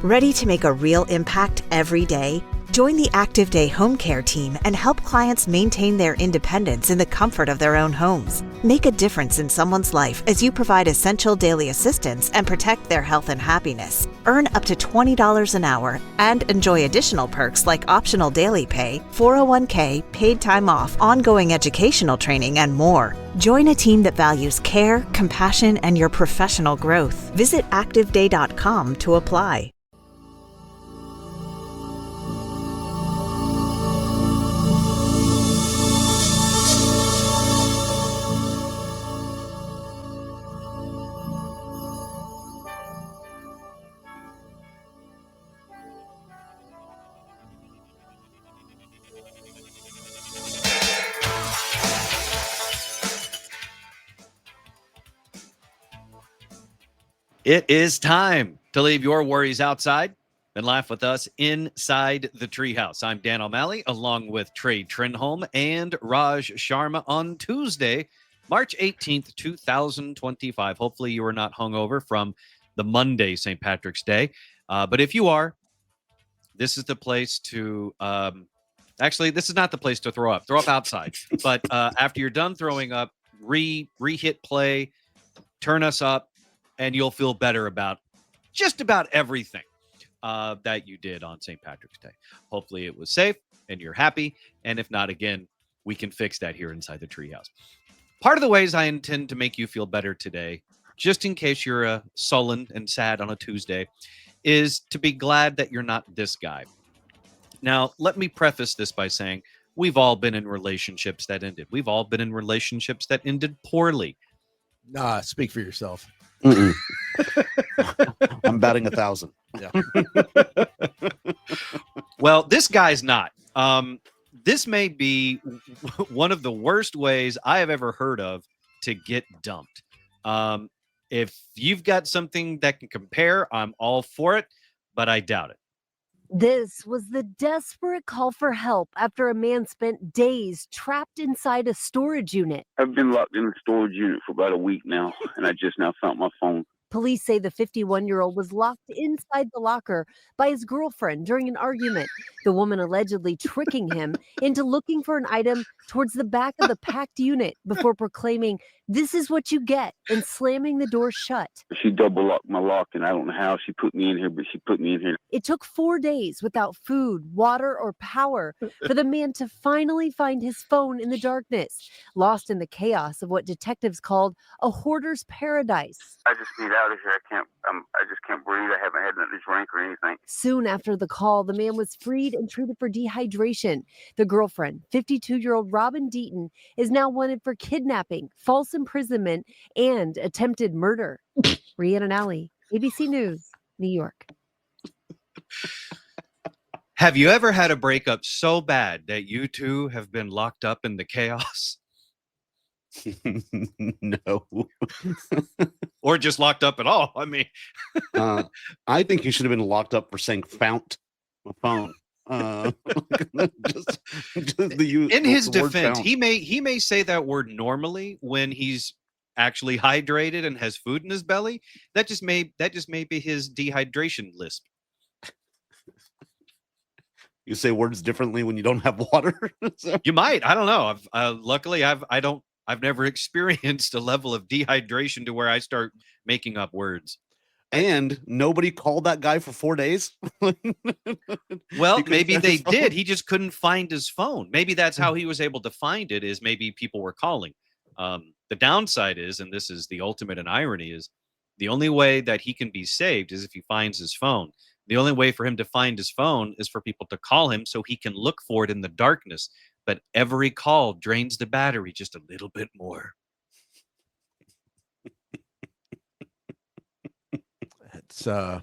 Ready to make a real impact every day? Join the Active Day Home Care team and help clients maintain their independence in the comfort of their own homes. Make a difference in someone's life as you provide essential daily assistance and protect their health and happiness. Earn up to $20 an hour and enjoy additional perks like optional daily pay, 401k, paid time off, ongoing educational training, and more. Join a team that values care, compassion, and your professional growth. Visit activeday.com to apply. It is time to leave your worries outside and laugh with us inside the Treehouse. I'm Dan O'Malley, along with Trey Trenholm and Raj Sharma on Tuesday, March 18th, 2025. Hopefully you are not hungover from the Monday St. Patrick's Day. But if you are, this is the place to... actually, this is not the place to throw up. Throw up outside. But after you're done throwing up, re-hit play, turn us up, and you'll feel better about just about everything that you did on St. Patrick's Day. Hopefully it was safe and you're happy. And if not, again, we can fix that here inside the Treehouse. Part of the ways I intend to make you feel better today, just in case you're sullen and sad on a Tuesday, is to be glad that you're not this guy. Now, let me preface this by saying we've all been in relationships that ended. We've all been in relationships that ended poorly. Nah, speak for yourself. I'm batting 1,000. Yeah. Well, this guy's not. This may be one of the worst ways I have ever heard of to get dumped. If you've got something that can compare, I'm all for it, but I doubt it. This was the desperate call for help after a man spent days trapped inside a storage unit. I've been locked in a storage unit for about a week now, and I just now found my phone. Police say the 51-year-old was locked inside the locker by his girlfriend during an argument, the woman allegedly tricking him into looking for an item towards the back of the packed unit before proclaiming, "This is what you get," and slamming the door shut. She double locked my lock, and I don't know how she put me in here, but she put me in here. It took 4 days without food, water, or power for the man to finally find his phone in the darkness, lost in the chaos of what detectives called a hoarder's paradise. I just need out of here. I just can't breathe. I haven't had nothing to drink or anything. Soon after the call, the man was freed and treated for dehydration. The girlfriend, 52-year-old Robin Deaton, is now wanted for kidnapping, false imprisonment, and attempted murder. Rhiannon Alley, ABC News, New York. Have you ever had a breakup so bad that you two have been locked up in the chaos? No. Or just locked up at all? I mean, I think you should have been locked up for saying fount a phone. Just in his defense, he may say that word normally when he's actually hydrated and has food in his belly. That just may be his dehydration lisp. You say words differently when you don't have water. So. You might. I don't know. Luckily, I've never experienced a level of dehydration to where I start making up words. And nobody called that guy for 4 days. Well, maybe they did. He just couldn't find his phone. Maybe that's how he was able to find it, is maybe people were calling. The downside is, and this is the ultimate in irony, is the only way that he can be saved is if he finds his phone. The only way for him to find his phone is for people to call him so he can look for it in the darkness. But every call drains the battery just a little bit more. It's I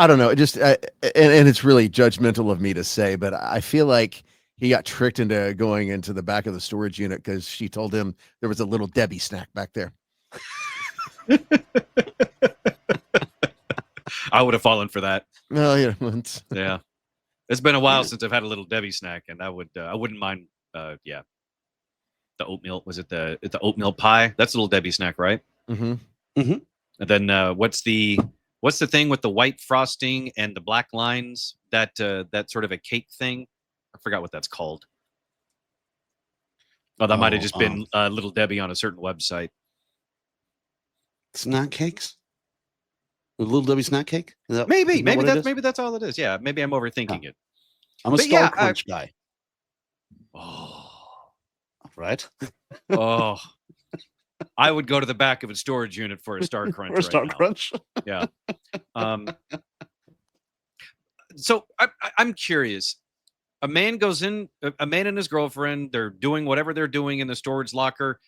don't know, just and it's really judgmental of me to say, but I feel like he got tricked into going into the back of the storage unit because she told him there was a little Debbie snack back there. I would have fallen for that. Well, yeah. Yeah. It's been a while since I've had a little Debbie snack, and I wouldn't mind. Yeah, the oatmeal, was it the oatmeal pie? That's a little Debbie snack, right? Mm-hmm. Mm-hmm. And then what's the What's the thing with the white frosting and the black lines? That sort of a cake thing. I forgot what that's called. Oh, that might have just been Little Debbie on a certain website. Snack cakes? A Little Debbie snack cake? Maybe that's all it is. Yeah, maybe I'm overthinking it. I'm a Star Crunch guy. Oh, right. Oh, I would go to the back of a storage unit for a Star Crunch. For a Star Crunch. Yeah. So I'm curious. A man and his girlfriend, they're doing whatever they're doing in the storage locker.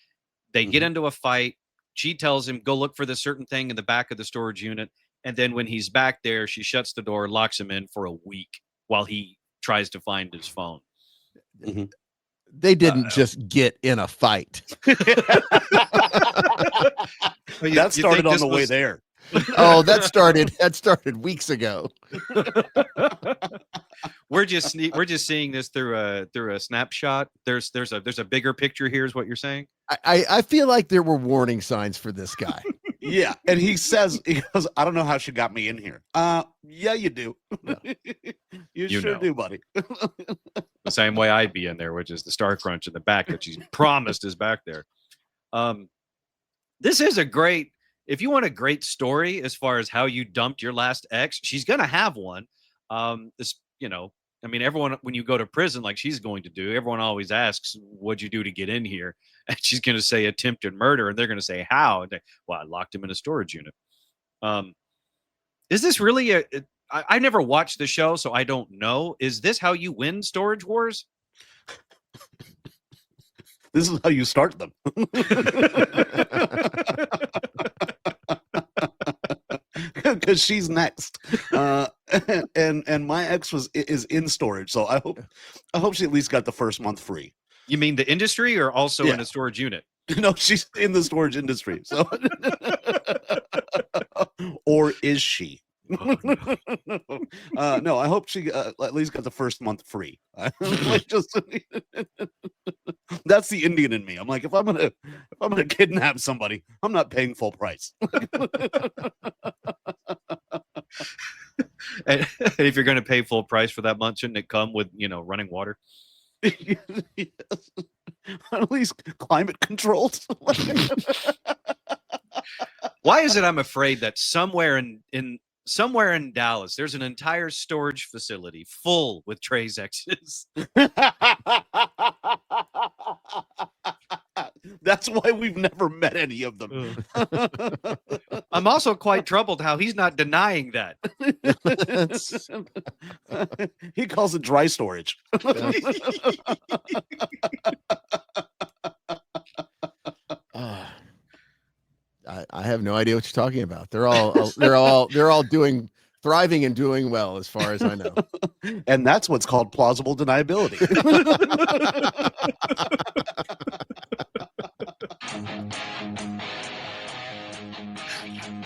They get into a fight. She tells him, go look for this certain thing in the back of the storage unit. And then when he's back there, she shuts the door, locks him in for a week while he tries to find his phone. Mm-hmm. They didn't just get in a fight. That started on the way there. Oh, that started weeks ago. We're just seeing this through a snapshot. There's a bigger picture here, is what you're saying. I feel like there were warning signs for this guy. Yeah, and he goes, I don't know how she got me in here. Yeah, you do. You sure do, buddy. The same way I'd be in there, which is the Star Crunch in the back that she's promised is back there. This is a great. If you want a great story as far as how you dumped your last ex, she's gonna have one. Everyone, when you go to prison, like she's going to do, everyone always asks, "What'd you do to get in here?" And she's gonna say attempted murder, and they're gonna say how? And I locked him in a storage unit. Is this really I never watched the show, so I don't know. Is this how you win storage wars? This is how you start them. Because she's next, and my ex is in storage, so I hope she at least got the first month free. You mean the industry, or also in a storage unit? No, she's in the storage industry. So, or is she? No, I hope she at least got the first month free. That's the Indian in me. I'm like, if I'm gonna kidnap somebody, I'm not paying full price. And if you're going to pay full price for that month, shouldn't it come with running water? Yes. At least climate controlled. Why is it I'm afraid that somewhere in Dallas, there's an entire storage facility full with Trey's exes? That's why we've never met any of them. I'm also quite troubled how he's not denying that. He calls it dry storage. I have no idea what you're talking about. They're all thriving and doing well, as far as I know. And that's what's called plausible deniability.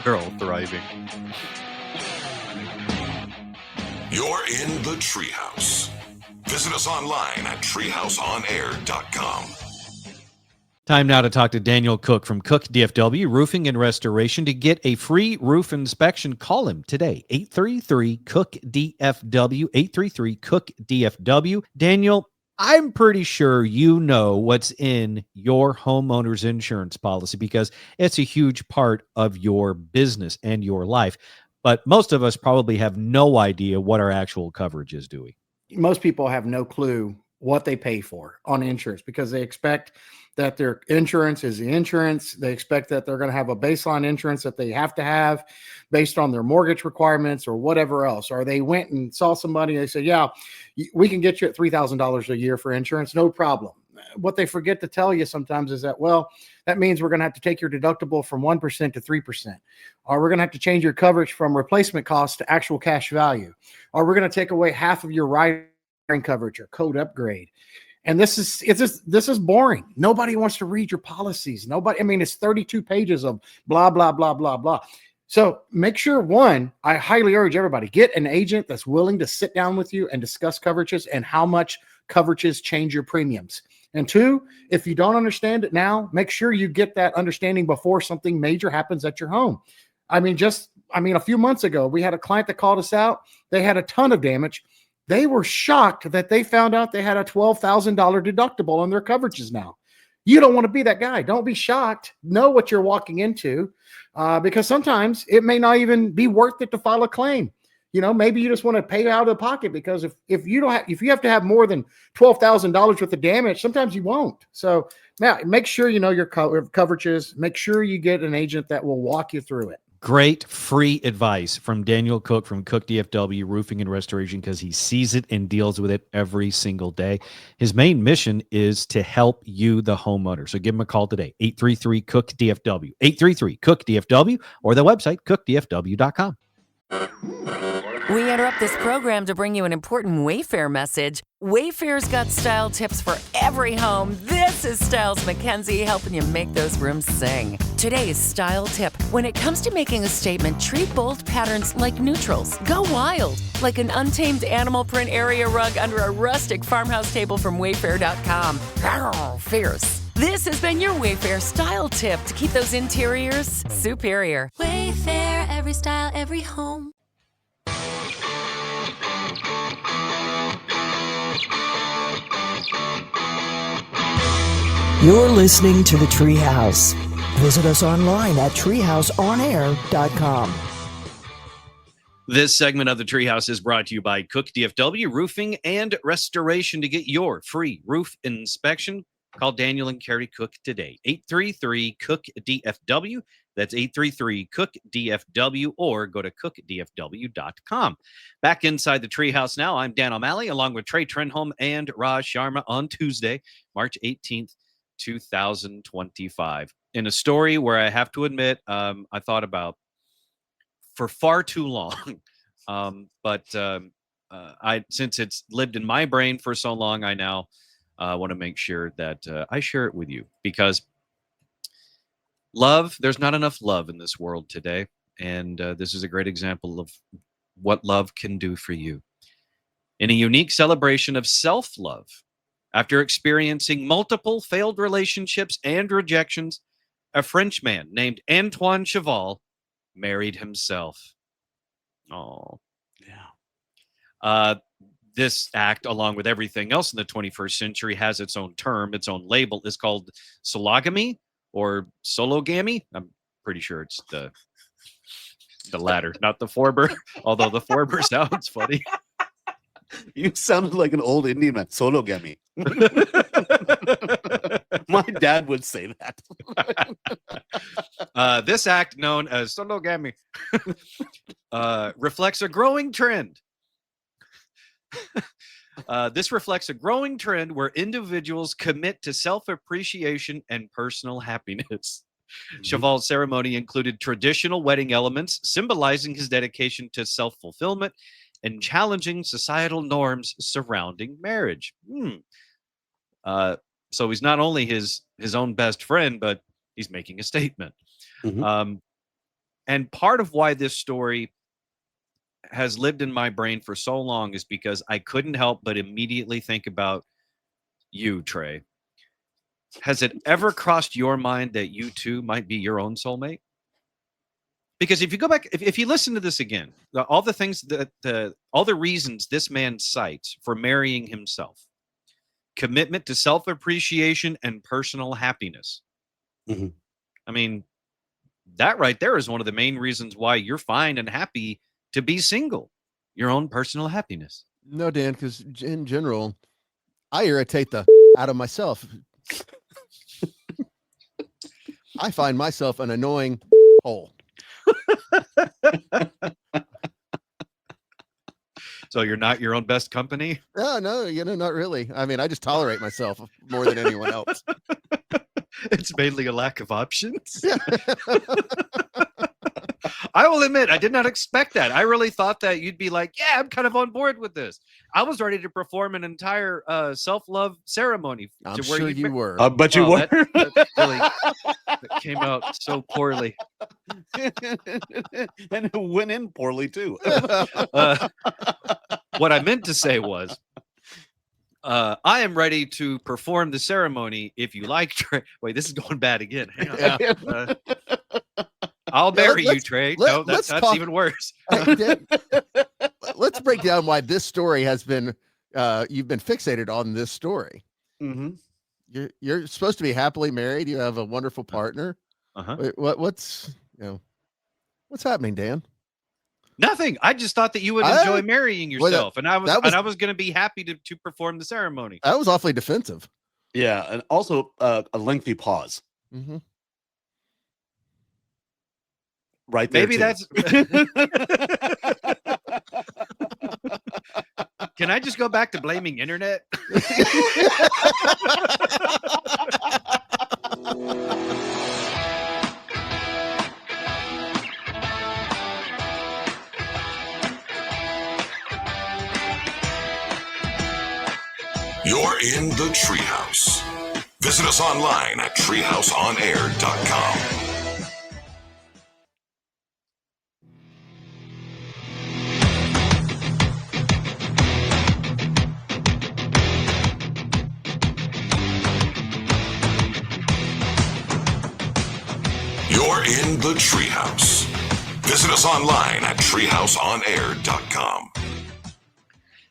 They're all thriving. You're in the Treehouse. Visit us online at treehouseonair.com. Time now to talk to Daniel Cook from Cook DFW Roofing and Restoration. To get a free roof inspection, call him today, 833-COOK-DFW, 833-COOK-DFW. Daniel, I'm pretty sure you know what's in your homeowner's insurance policy because it's a huge part of your business and your life. But most of us probably have no idea what our actual coverage is, do we? Most people have no clue what they pay for on insurance because they expect that their insurance is the insurance. They expect that they're going to have a baseline insurance that they have to have based on their mortgage requirements or whatever else. Or they went and saw somebody and they said, yeah, we can get you at $3,000 a year for insurance. No problem. What they forget to tell you sometimes is that, well, that means we're going to have to take your deductible from 1% to 3%. Or we're going to have to change your coverage from replacement cost to actual cash value. Or we're going to take away half of your riding coverage or code upgrade. And this is boring. Nobody wants to read your policies. It's 32 pages of blah, blah, blah, blah, blah. So make sure, one, I highly urge everybody, get an agent that's willing to sit down with you and discuss coverages and how much coverages change your premiums. And two, if you don't understand it now, make sure you get that understanding before something major happens at your home. I mean, a few months ago, we had a client that called us out. They had a ton of damage. They were shocked that they found out they had a $12,000 deductible on their coverages now. You don't want to be that guy. Don't be shocked. Know what you're walking into, because sometimes it may not even be worth it to file a claim. Maybe you just want to pay out of the pocket, because if you have to have more than $12,000 worth of damage, sometimes you won't. So now make sure you know your coverages. Make sure you get an agent that will walk you through it. Great free advice from Daniel Cook from Cook DFW Roofing and Restoration, because he sees it and deals with it every single day. His main mission is to help you, the homeowner. So give him a call today, 833-COOK-DFW, 833-COOK-DFW, or the website, cookdfw.com. We interrupt this program to bring you an important Wayfair message. Wayfair's got style tips for every home. This is Styles McKenzie helping you make those rooms sing. Today's style tip: when it comes to making a statement, treat bold patterns like neutrals. Go wild, like an untamed animal print area rug under a rustic farmhouse table from Wayfair.com. Arr, fierce. This has been your Wayfair style tip to keep those interiors superior. Wayfair, every style, every home. You're listening to the Treehouse. Visit us online at treehouseonair.com. This segment of the Treehouse is brought to you by Cook DFW Roofing and Restoration. To get your free roof inspection, call Daniel and Carrie Cook today. 833-COOK-DFW. That's 833-COOK-DFW, or go to cookdfw.com. Back inside the Treehouse now, I'm Dan O'Malley, along with Trey Trenholm and Raj Sharma on Tuesday, March 18th, 2025. In a story where I have to admit, I thought about for far too long. But since it's lived in my brain for so long, I now want to make sure that I share it with you, because there's not enough love in this world today. And this is a great example of what love can do for you. In a unique celebration of self-love, after experiencing multiple failed relationships and rejections, a French man named Antoine Cheval married himself. Oh, yeah. This act, along with everything else in the 21st century, has its own term, its own label. It's called sologamy or sologamy. I'm pretty sure it's the latter, not the former, although the former sounds funny. You sounded like an old Indian man. Sologamy. My dad would say that. This act, known as sologamy, reflects a growing trend. This reflects a growing trend where individuals commit to self-appreciation and personal happiness. Cheval's ceremony included traditional wedding elements symbolizing his dedication to self-fulfillment and challenging societal norms surrounding marriage. So he's not only his own best friend, but he's making a statement. And part of why this story has lived in my brain for so long is because I couldn't help but immediately think about you, Trey. Has it ever crossed your mind that you too might be your own soulmate? Because if you go back, if you listen to this again, all the things all the reasons this man cites for marrying himself: commitment to self-appreciation and personal happiness. I mean, that right there is one of the main reasons why you're fine and happy to be single. Your own personal happiness. No, Dan, because in general, I irritate the out of myself. I find myself an annoying hole. So you're not your own best company? No, not really. I mean, I just tolerate myself more than anyone else. It's mainly a lack of options. I will admit, I did not expect that. I really thought that you'd be like, yeah, I'm kind of on board with this. I was ready to perform an entire self-love ceremony. I'm sure you were. But you were. That really that came out so poorly. And it went in poorly, too. What I meant to say was, I am ready to perform the ceremony if you like. Wait, this is going bad again. Hang on. I'll bury you, let's- Trey. let- No, let's that's talk- even worse. Hey, Dan, let's break down why this story has been. You've been fixated on this story. Mm-hmm. You're supposed to be happily married. You have a wonderful partner. Uh-huh. What's happening, Dan? Nothing. I just thought that you would enjoy marrying yourself, and I was going to be happy to perform the ceremony. That was awfully defensive. Yeah, and also a lengthy pause. Mm-hmm. Right there. Maybe too. that's. Can I just go back to blaming internet? You're in the Treehouse. Visit us online at treehouseonair.com. You're in the Treehouse. Visit us online at treehouseonair.com.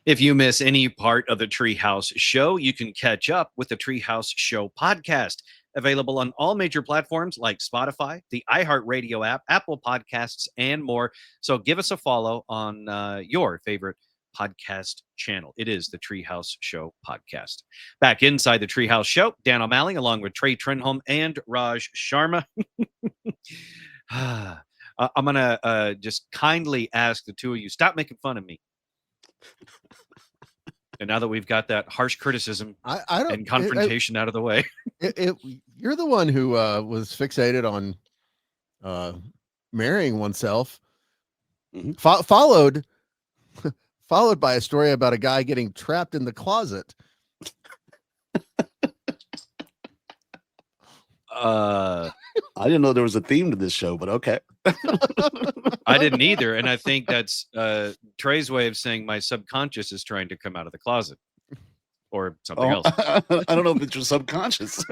If you miss any part of the Treehouse show, you can catch up with the Treehouse Show podcast, available on all major platforms like Spotify, the iHeartRadio app, Apple Podcasts, and more. So give us a follow on your favorite podcast channel. It is the Treehouse Show podcast. Back inside the Treehouse Show, Dan O'Malley, along with Trey Trenholm and Raj Sharma. I'm going to just kindly ask the two of you, stop making fun of me. And now that we've got that harsh criticism and confrontation out of the way. You're the one who was fixated on marrying oneself. Mm-hmm. Followed by a story about a guy getting trapped in the closet. I didn't know there was a theme to this show, but okay. I didn't either. And I think that's Trey's way of saying my subconscious is trying to come out of the closet or something else. I don't know if it's your subconscious.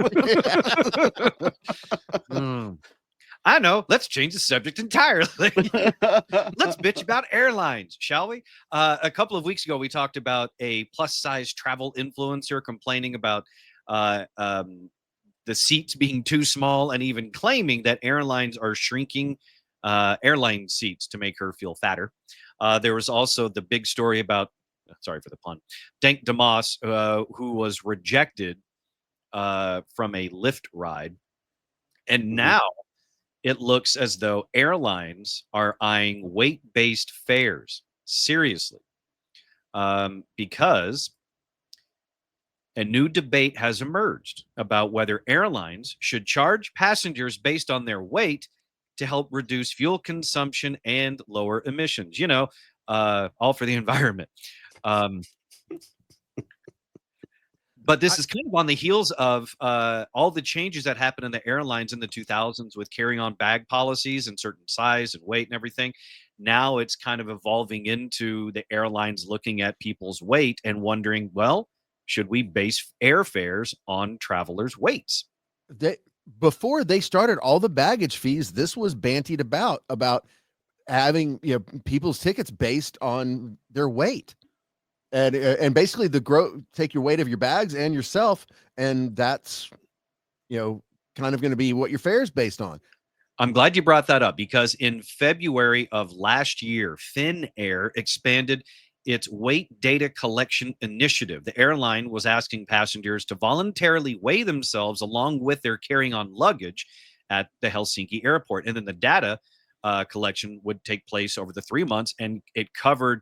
I know. Let's change the subject entirely. Let's bitch about airlines, shall we? A couple of weeks ago, we talked about a plus-size travel influencer complaining about the seats being too small and even claiming that airlines are shrinking airline seats to make her feel fatter. There was also the big story about, sorry for the pun, Dank DeMoss, who was rejected from a Lyft ride. And now it looks as though airlines are eyeing weight-based fares seriously, because a new debate has emerged about whether airlines should charge passengers based on their weight to help reduce fuel consumption and lower emissions. You know, all for the environment. But this is kind of on the heels of all the changes that happened in the airlines in the 2000s with carry-on bag policies and certain size and weight and everything. Now it's kind of evolving into the airlines looking at people's weight and wondering, well, should we base airfares on travelers' weights? Before they started all the baggage fees, this was bantied about having people's tickets based on their weight. And basically take your weight of your bags and yourself, and that's kind of going to be what your fare is based on. I'm glad you brought that up, because in February of last year, Finnair expanded its weight data collection initiative. The airline was asking passengers to voluntarily weigh themselves along with their carrying-on luggage at the Helsinki airport, and then the data collection would take place over the 3 months, and it covered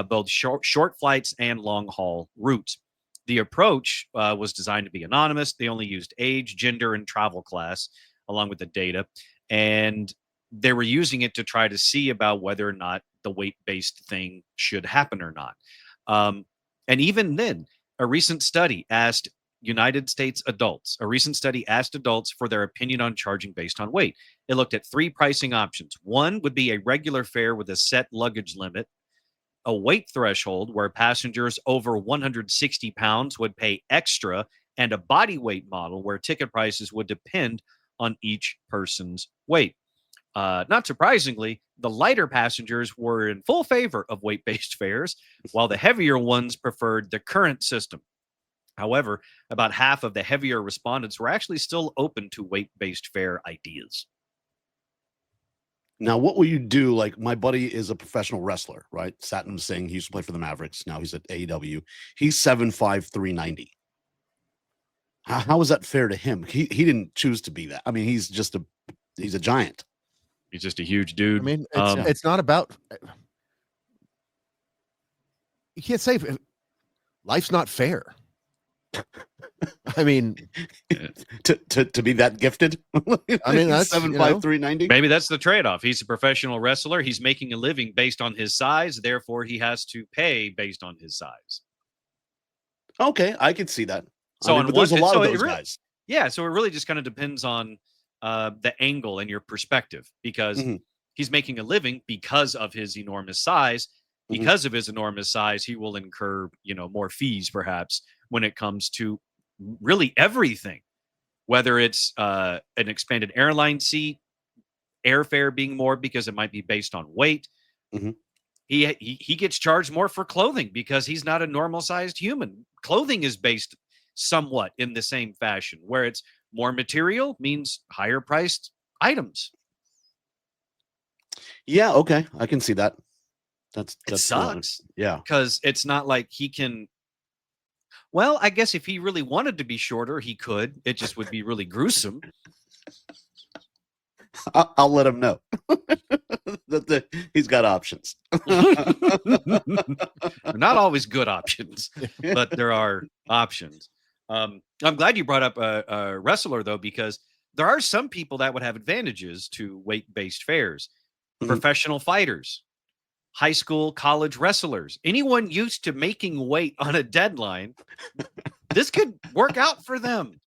both short flights and long-haul routes. The approach was designed to be anonymous. They only used age, gender, and travel class along with the data. And they were using it to try to see about whether or not the weight-based thing should happen or not. And even then, a recent study asked adults for their opinion on charging based on weight. It looked at 3 pricing options. One would be a regular fare with a set luggage limit, a weight threshold where passengers over 160 pounds would pay extra, and a body weight model where ticket prices would depend on each person's weight. Not surprisingly, the lighter passengers were in full favor of weight-based fares, while the heavier ones preferred the current system. However, about half of the heavier respondents were actually still open to weight-based fare ideas. Now, what will you do? Like, my buddy is a professional wrestler, right? Satnam Singh. He used to play for the Mavericks. Now he's at AEW. He's 7'5", 390. How is that fair to him? He didn't choose to be that. I mean, he's a giant. He's just a huge dude. I mean, it's not about. You can't say life's not fair. I mean, to be that gifted. I mean, that's 7'5", 390. Maybe that's the trade-off. He's a professional wrestler. He's making a living based on his size. Therefore, he has to pay based on his size. Okay, I could see that. So but there's a lot of those guys. Yeah, so it really just kind of depends on the angle and your perspective, because he's making a living because of his enormous size. Because of his enormous size, he will incur, more fees perhaps when it comes to really everything, whether it's an expanded airline seat, airfare being more because it might be based on weight. He gets charged more for clothing because he's not a normal sized human. Clothing is based somewhat in the same fashion, where it's more material means higher priced items. Yeah, okay, I can see that. That sucks. Yeah, because it's not like he can. Well, I guess if he really wanted to be shorter, he could. It just would be really gruesome. I'll let him know that he's got options. Not always good options, but there are options. I'm glad you brought up a wrestler, though, because there are some people that would have advantages to weight-based fares. Professional fighters, high school, college wrestlers, anyone used to making weight on a deadline, this could work out for them.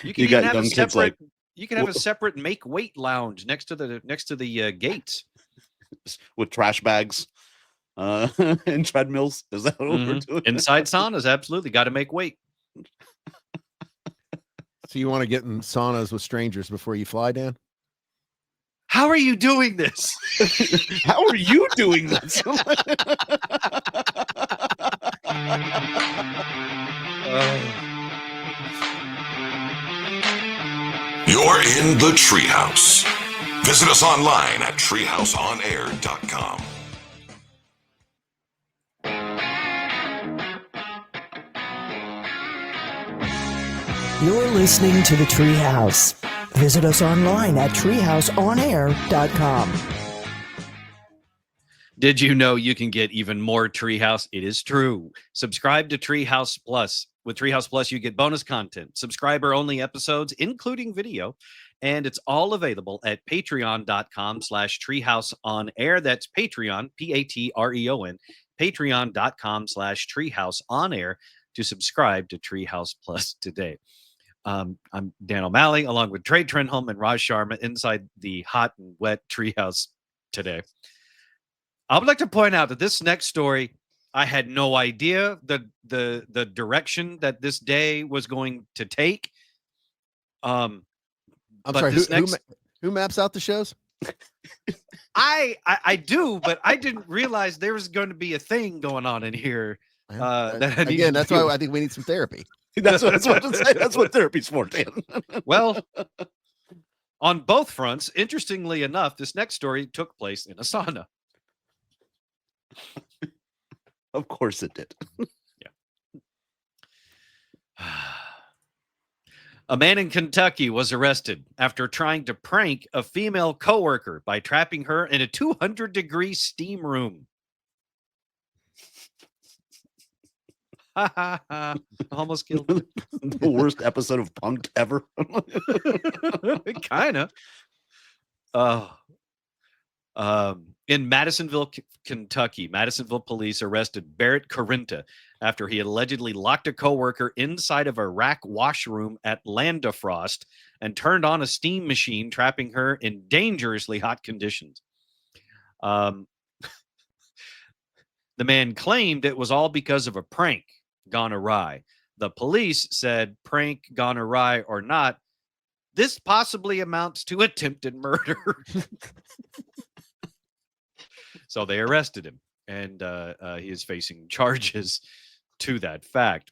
You can even have a separate. You can have a separate make weight lounge next to the gates with trash bags and treadmills. Is that what we're doing? Inside saunas? Absolutely, got to make weight. So you want to get in saunas with strangers before you fly, Dan? How are you doing this? How are you doing this? You're in the Treehouse. Visit us online at treehouseonair.com. You're listening to the Treehouse. Visit us online at treehouseonair.com. Did you know you can get even more Treehouse? It is true. Subscribe to Treehouse Plus. With Treehouse Plus, you get bonus content, subscriber-only episodes, including video, and it's all available at patreon.com/treehouseonair. That's Patreon, Patreon, patreon.com/treehouseonair to subscribe to Treehouse Plus today. I'm Dan O'Malley, along with Trey Trenholm and Raj Sharma, inside the hot and wet Treehouse today. I would like to point out that this next story, I had no idea the direction that this day was going to take. I'm sorry. Who maps out the shows? I do, but I didn't realize there was going to be a thing going on in here. That's why I think we need some therapy. That's what therapy's for, Dan. Well, on both fronts, interestingly enough, this next story took place in a sauna. Of course it did. Yeah. A man in Kentucky was arrested after trying to prank a female coworker by trapping her in a 200-degree steam room. Almost killed me. The worst episode of Punk'd ever. Kind of. In Madisonville, Kentucky, Madisonville police arrested Barrett Carinta after he allegedly locked a coworker inside of a rack washroom at Landafrost and turned on a steam machine, trapping her in dangerously hot conditions. The man claimed it was all because of a prank gone awry. The police said, prank gone awry or not, This possibly amounts to attempted murder. So they arrested him, and he is facing charges to that fact.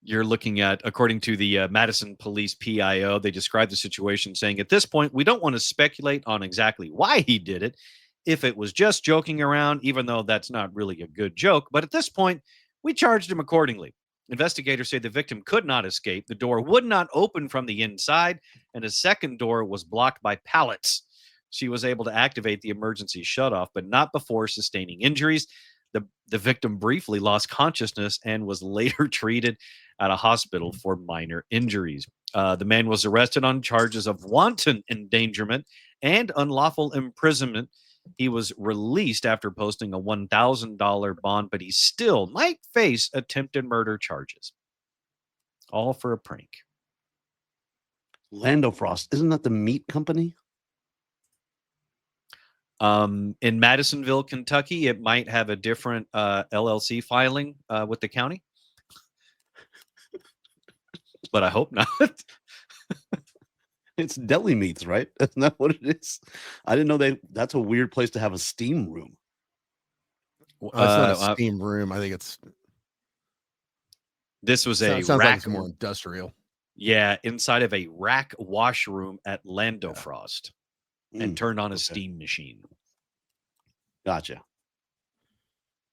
You're looking at, according to the Madison Police PIO, they described the situation saying, at this point, we don't want to speculate on exactly why he did it. If it was just joking around, even though that's not really a good joke. But at this point, we charged him accordingly. Investigators say the victim could not escape. The door would not open from the inside, and a second door was blocked by pallets. She was able to activate the emergency shutoff, but not before sustaining injuries. The victim briefly lost consciousness and was later treated at a hospital for minor injuries. The man was arrested on charges of wanton endangerment and unlawful imprisonment. He was released after posting a $1,000 bond, but he still might face attempted murder charges. All for a prank. Lando Frost, isn't that the meat company? In Madisonville, Kentucky, it might have a different LLC filing with the county, but I hope not. It's deli meats, right? Isn't that what it is? I didn't know that's a weird place to have a steam room. It's not a steam room. I think this was a sounds rack. like it's more industrial. Yeah, inside of a rack washroom at Lando Frost, and turned on a steam machine. Gotcha.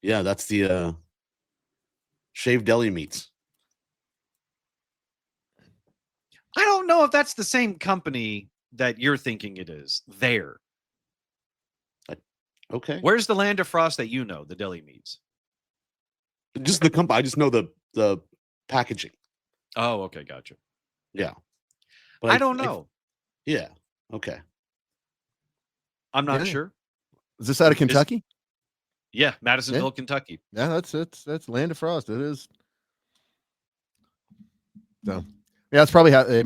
Yeah, that's the shaved deli meats. I don't know if that's the same company that you're thinking it is. There. Okay. Where's the Land of Frost that you know, the deli meats? Just the company. I just know the packaging. Oh, okay, gotcha. Yeah. But I don't know. Yeah. Okay. I'm not sure. Is this out of Kentucky? Yeah, Madisonville, Kentucky. Yeah, that's Land of Frost. It is. So, yeah, it's probably how they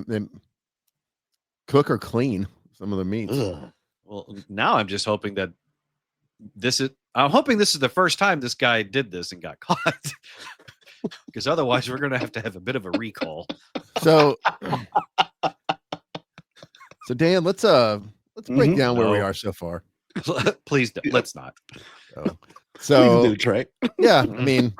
cook or clean some of the meats. Ugh. Well, now I'm just hoping that I'm hoping this is the first time this guy did this and got caught. Because otherwise we're going to have a bit of a recall. So Dan, let's break down where we are so far. Please don't. Let's not. So Please do, Trey. Yeah, I mean,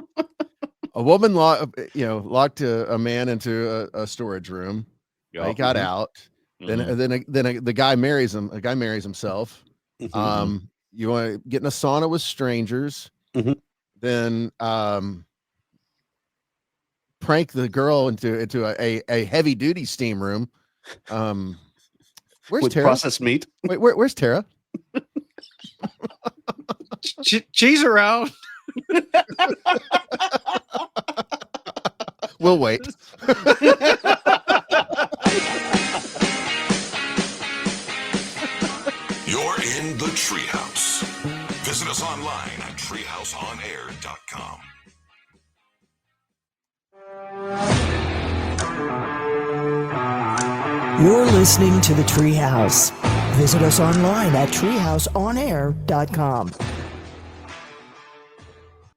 a woman locked a man into a storage room. Yep. He got out. Then the guy marries him. A guy marries himself. You want to get in a sauna with strangers. Then prank the girl into a heavy duty steam room. Where's with Tara? Processed meat. Wait, where's Tara? She's around. We'll wait. You're in the Treehouse. Visit us online at treehouseonair.com. You're listening to the Treehouse. Visit us online at treehouseonair.com.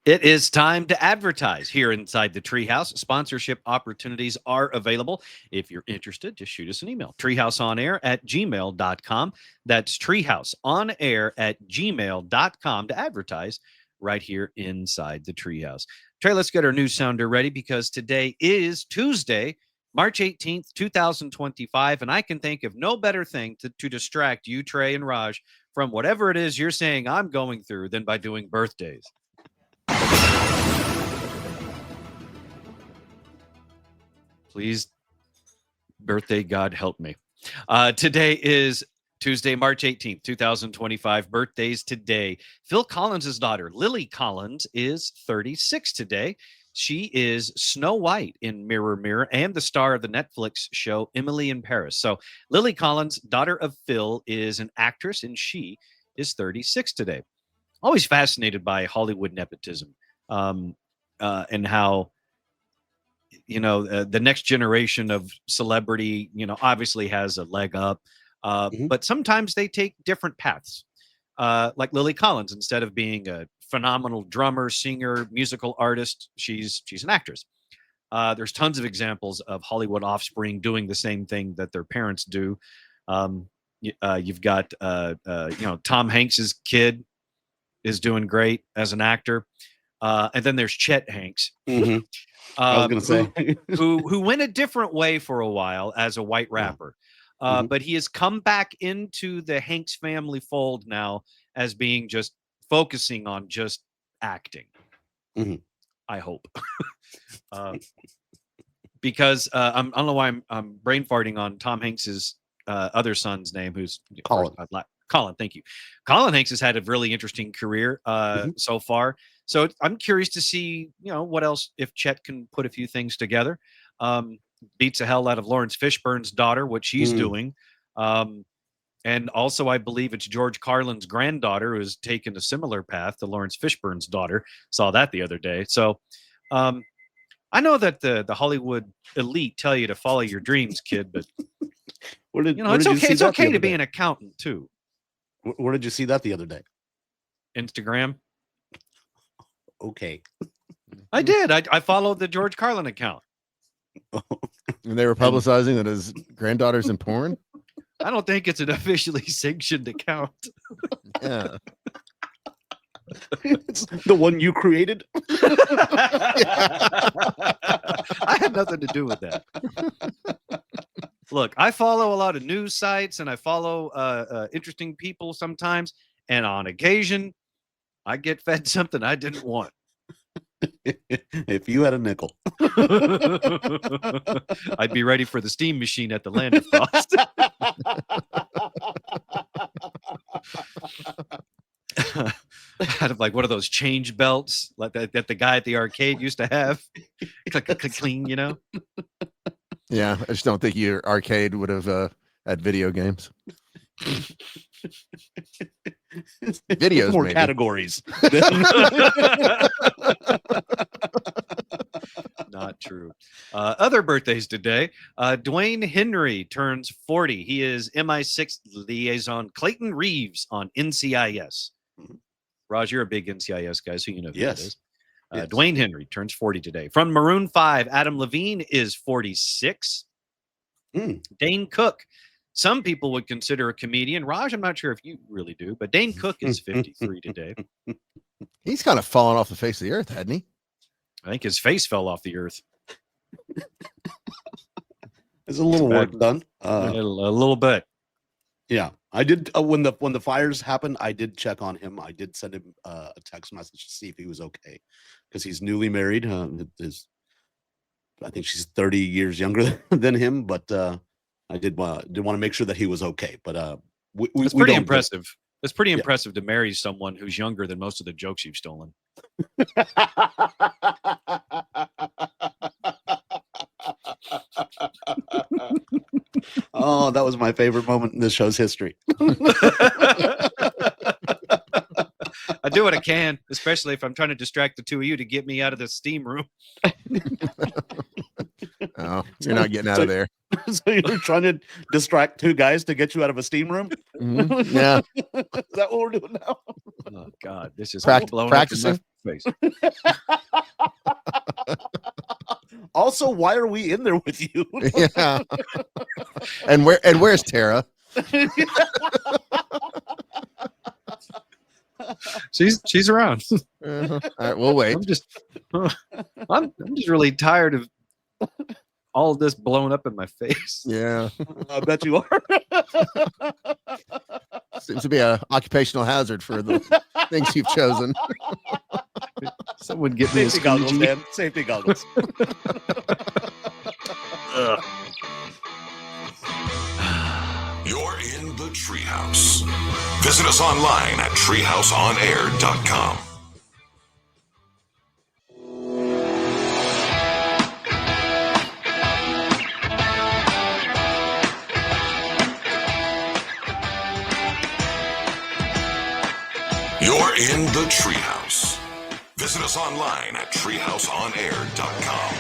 It is time to advertise here inside the Treehouse. Sponsorship opportunities are available. If you're interested, just shoot us an email. treehouseonair@gmail.com. That's treehouseonair@gmail.com to advertise right here inside the Treehouse. Trey, let's get our news sounder ready because today is Tuesday, March 18th, 2025, and I can think of no better thing to distract you, Trey and Raj, from whatever it is you're saying I'm going through than by doing birthdays. Please, birthday God, help me. Today is Tuesday, March 18th, 2025. Birthdays today. Phil Collins' daughter, Lily Collins, is 36 today. She is Snow White in Mirror, Mirror and the star of the Netflix show Emily in Paris. So Lily Collins, daughter of Phil, is an actress, and she is 36 today. Always fascinated by Hollywood nepotism and how, the next generation of celebrity, obviously has a leg up, but sometimes they take different paths. Like Lily Collins, instead of being a phenomenal drummer, singer, musical artist, she's an actress. There's tons of examples of Hollywood offspring doing the same thing that their parents do. You've got, Tom Hanks's kid is doing great as an actor. And then there's Chet Hanks. Mm-hmm. I was going to say. who went a different way for a while as a white rapper. But he has come back into the Hanks family fold now as being just focusing on just acting. Mm-hmm. I hope. Because I don't know why I'm brain farting on Tom Hanks's other son's name, who's Colin. Colin, thank you. Colin Hanks has had a really interesting career so far. So I'm curious to see, what else, if Chet can put a few things together. Beats the hell out of Lawrence Fishburne's daughter, what she's doing. And also, I believe it's George Carlin's granddaughter who has taken a similar path to Lawrence Fishburne's daughter. Saw that the other day. So I know that the Hollywood elite tell you to follow your dreams, kid, but it's okay to be an accountant too. Where did you see that the other day? Instagram. Okay. I did. I followed the George Carlin account. And they were publicizing that his granddaughter's in porn? I don't think it's an officially sanctioned account. Yeah. It's the one you created? I had nothing to do with that. Look, I follow a lot of news sites and I follow interesting people sometimes. And on occasion, I get fed something I didn't want. If you had a nickel. I'd be ready for the steam machine at the Land of Frost. Out of like one of those change belts like that the guy at the arcade used to have. Click, click, click, clean, Yeah, I just don't think your arcade would have had video games. Videos, more maybe. Categories. Not true. Other birthdays today. Dwayne Henry turns 40. He is MI6 liaison Clayton Reeves on NCIS. Raj, you're a big NCIS guy, so you know who that is. Yes. Dwayne Henry turns 40 today. From Maroon 5, Adam Levine is 46. Dane Cook. Some people would consider a comedian. Raj, I'm not sure if you really do, but Dane Cook is 53 today. He's kind of fallen off the face of the earth, hadn't he? I think his face fell off the earth. There's a little work done. A little bit. Yeah, I did. When the fires happened, I did check on him. I did send him a text message to see if he was okay, because he's newly married. I think she's 30 years younger than him, but I did want to make sure that he was okay. But it's pretty impressive. It's pretty impressive to marry someone who's younger than most of the jokes you've stolen. Oh, that was my favorite moment in this show's history. I do what I can, especially if I'm trying to distract the two of you to get me out of the steam room. Oh, you're not getting out of there. So you're trying to distract two guys to get you out of a steam room? Mm-hmm. Yeah. Is that what we're doing now? Oh, God. This is practicing. Face. Also, why are we in there with you? Yeah. And where's Tara? She's around. All right, we'll wait. I'm just really tired of all of this blown up in my face. Yeah. I bet you are. Seems to be an occupational hazard for the things you've chosen. Someone get me Safety goggles, man. Safety goggles. You're in the Treehouse. Visit us online at treehouseonair.com. You're in the Treehouse. Visit us online at treehouseonair.com.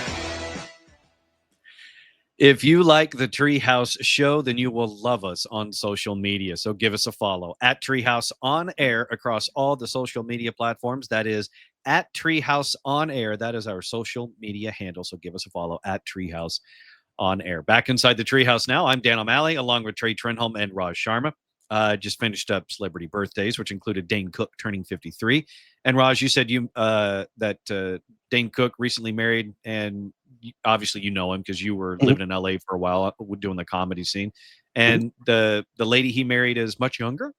If you like the Treehouse show, then you will love us on social media. So give us a follow at Treehouse on Air across all the social media platforms. That is at Treehouse on Air. That is our social media handle. So give us a follow at Treehouse on Air. Back inside the Treehouse now. I'm Dan O'Malley along with Trey Trenholm and Raj Sharma. Just finished up celebrity birthdays, which included Dane Cook turning 53. And Raj, you said that Dane Cook recently married, and obviously you know him because you were living in LA for a while doing the comedy scene. And the lady he married is much younger?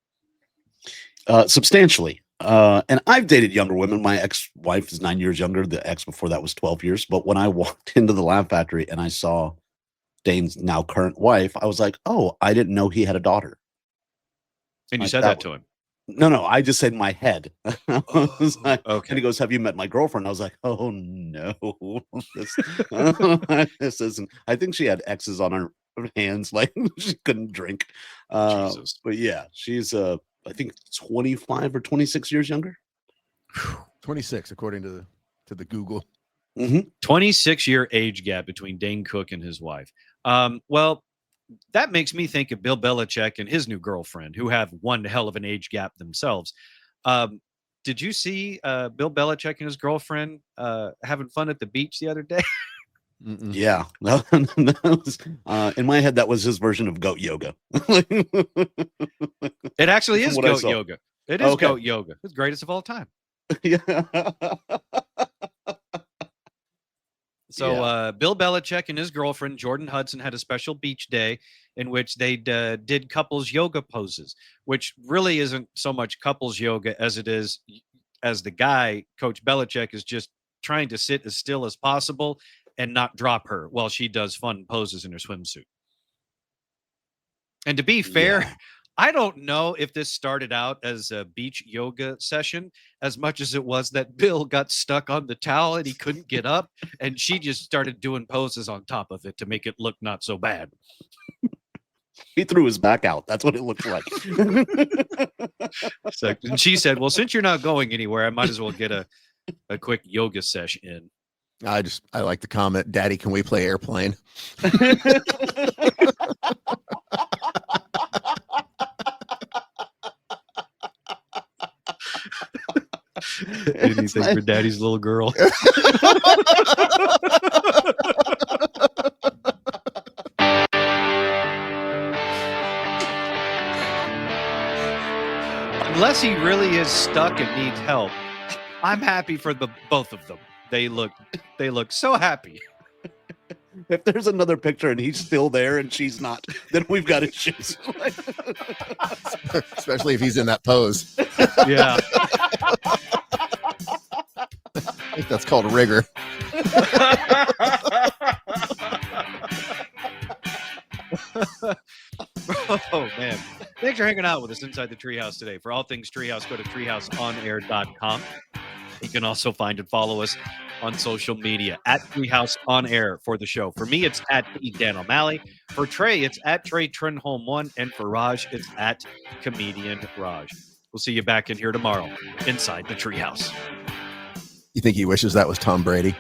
Substantially. And I've dated younger women. My ex-wife is 9 years younger. The ex before that was 12 years. But when I walked into the Laugh Factory and I saw Dane's now current wife, I was like, oh, I didn't know he had a daughter. And you said that to him? No, I just said in my head. I was like, okay. And he goes, have you met my girlfriend? I was like, oh, no. This isn't. I think she had X's on her hands. Like, she couldn't drink. Jesus. But yeah, she's, I think 25 or 26 years younger. 26, according to the Google. 26-year age gap between Dane Cook and his wife. Well, that makes me think of Bill Belichick and his new girlfriend, who have one hell of an age gap themselves. Did you see Bill Belichick and his girlfriend having fun at the beach the other day? Yeah. That was, in my head, that was his version of goat yoga. It actually is What I goat saw. yoga. It is goat yoga. It's the greatest of all time. Yeah. So Bill Belichick and his girlfriend, Jordan Hudson, had a special beach day in which they did couples yoga poses, which really isn't so much couples yoga as it is as the guy, Coach Belichick, is just trying to sit as still as possible and not drop her while she does fun poses in her swimsuit. And to be fair, I don't know if this started out as a beach yoga session as much as it was that Bill got stuck on the towel and he couldn't get up, and she just started doing poses on top of it to make it look not so bad. He threw his back out. That's what it looked like. So, and she said, well, since you're not going anywhere, I might as well get a quick yoga session in. I like the comment, Daddy, can we play airplane? Anything for Daddy's little girl. Unless he really is stuck and needs help, I'm happy for both of them. They look so happy. If there's another picture and he's still there and she's not, then we've got issues. Especially if he's in that pose. Yeah. I think that's called rigor. Oh, man. Thanks for hanging out with us inside the Treehouse today. For all things Treehouse, go to treehouseonair.com. You can also find and follow us on social media at Treehouse on Air for the show. For me, it's at Dan O'Malley. For Trey, it's at Trey Trenholm 1. And for Raj, it's at Comedian Raj. We'll see you back in here tomorrow inside the Treehouse. You think he wishes that was Tom Brady?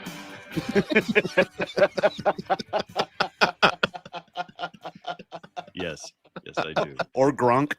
Yes, I do. Or Gronk.